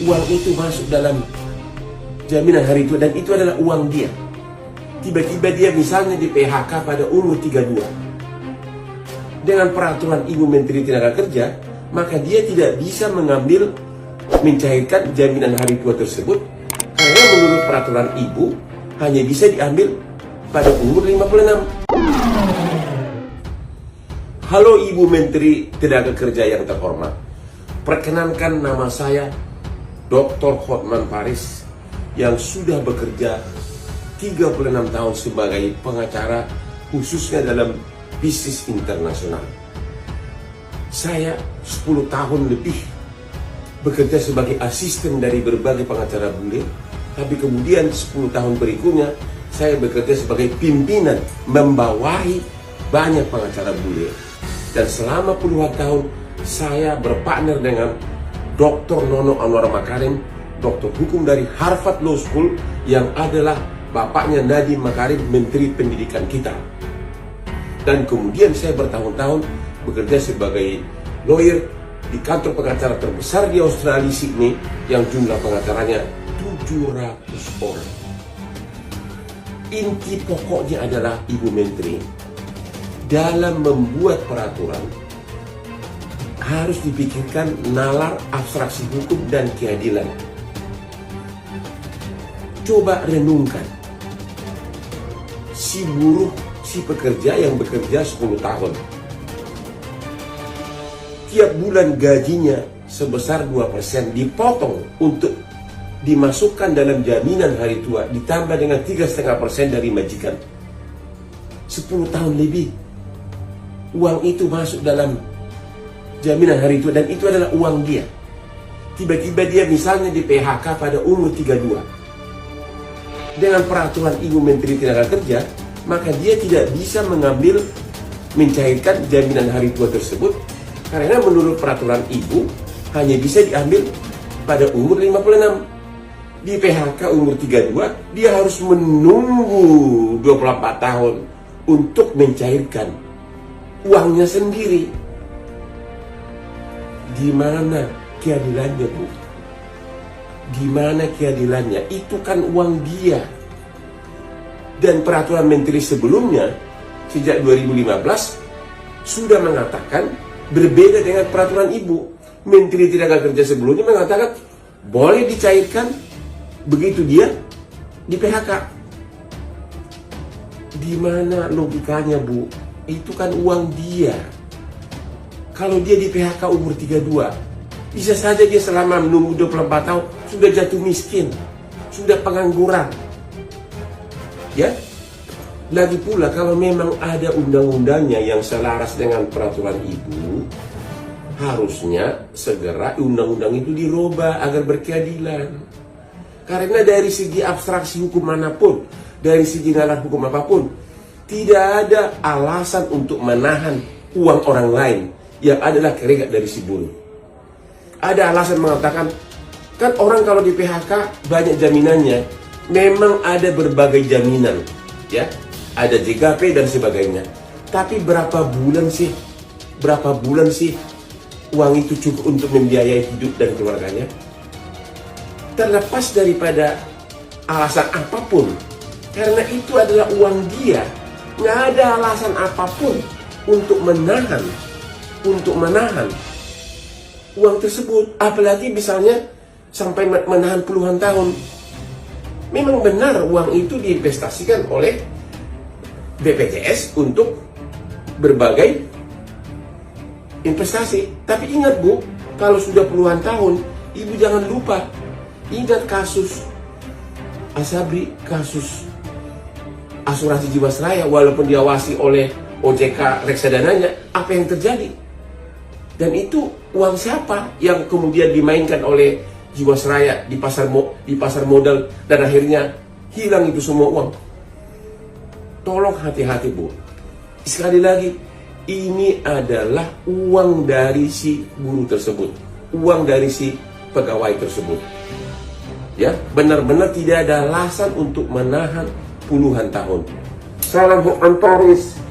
uang itu masuk dalam jaminan hari tua dan itu adalah uang dia. Tiba-tiba dia misalnya di PHK pada umur 32. Dengan peraturan Ibu Menteri Tenaga Kerja, maka dia tidak bisa mencairkan jaminan hari tua tersebut karena menurut peraturan Ibu hanya bisa diambil pada umur 56. Halo Ibu Menteri Tenaga Kerja yang terhormat, perkenankan nama saya Dr. Hotman Paris yang sudah bekerja 36 tahun sebagai pengacara khususnya dalam bisnis internasional. Saya 10 tahun lebih bekerja sebagai asisten dari berbagai pengacara bule, tapi kemudian 10 tahun berikutnya saya bekerja sebagai pimpinan membawahi banyak pengacara bule. Dan selama puluhan tahun saya berpartner dengan Dr. Nono Anwar Makarim, doktor hukum dari Harvard Law School yang adalah bapaknya Nadiem Makarim, Menteri Pendidikan kita. Dan kemudian saya bertahun-tahun bekerja sebagai lawyer di kantor pengacara terbesar di Australia, Sydney, yang jumlah pengacaranya 700 orang. Inti pokoknya adalah Ibu Menteri, dalam membuat peraturan harus dipikirkan nalar abstraksi hukum dan keadilan. Coba renungkan, si buruh, si pekerja yang bekerja 10 tahun, tiap bulan gajinya sebesar 2% dipotong untuk dimasukkan dalam jaminan hari tua, ditambah dengan 3,5% dari majikan. 10 tahun lebih uang itu masuk dalam jaminan hari tua dan itu adalah uang dia. Tiba-tiba dia misalnya di PHK pada umur 32. Dengan peraturan Ibu Menteri Tenaga Kerja, maka dia tidak bisa mencairkan jaminan hari tua tersebut karena menurut peraturan Ibu hanya bisa diambil pada umur 56. Di PHK umur 32, dia harus menunggu 24 tahun untuk mencairkan uangnya sendiri. Di mana keadilannya, Bu? Di mana keadilannya? Itu kan uang dia. Dan peraturan menteri sebelumnya sejak 2015 sudah mengatakan berbeda dengan peraturan Ibu. Menteri Tenaga Kerja sebelumnya mengatakan boleh dicairkan begitu dia di PHK. Di mana logikanya, Bu? Itu kan uang dia. Kalau dia di PHK umur 32, bisa saja dia selama menunggu 24 tahun sudah jatuh miskin, sudah pengangguran. Ya, lagi pula kalau memang ada undang-undangnya yang selaras dengan peraturan Ibu, harusnya segera undang-undang itu dirubah agar berkeadilan. Karena dari segi abstraksi hukum manapun, dari segi nalar hukum apapun, tidak ada alasan untuk menahan uang orang lain yang adalah keringat dari si buruh. Ada alasan mengatakan, kan orang kalau di PHK banyak jaminannya. Memang ada berbagai jaminan, ya, ada JKP dan sebagainya. Tapi berapa bulan sih uang itu cukup untuk membiayai hidup dan keluarganya? Terlepas daripada alasan apapun, karena itu adalah uang dia, nggak ada alasan apapun untuk menahan uang tersebut, apalagi misalnya sampai menahan puluhan tahun. Memang benar uang itu diinvestasikan oleh BPJS untuk berbagai investasi. Tapi ingat, Bu, kalau sudah puluhan tahun, Ibu jangan lupa, ingat kasus Asabri, kasus asuransi Jiwasraya, walaupun diawasi oleh OJK reksadananya, apa yang terjadi? Dan itu uang siapa yang kemudian dimainkan oleh Jiwasraya di pasar modal dan akhirnya hilang itu semua uang. Tolong hati-hati, Bu. Sekali lagi, ini adalah uang dari si buruh tersebut, uang dari si pegawai tersebut. Ya, benar-benar tidak ada alasan untuk menahan puluhan tahun. Salam Hotman Paris.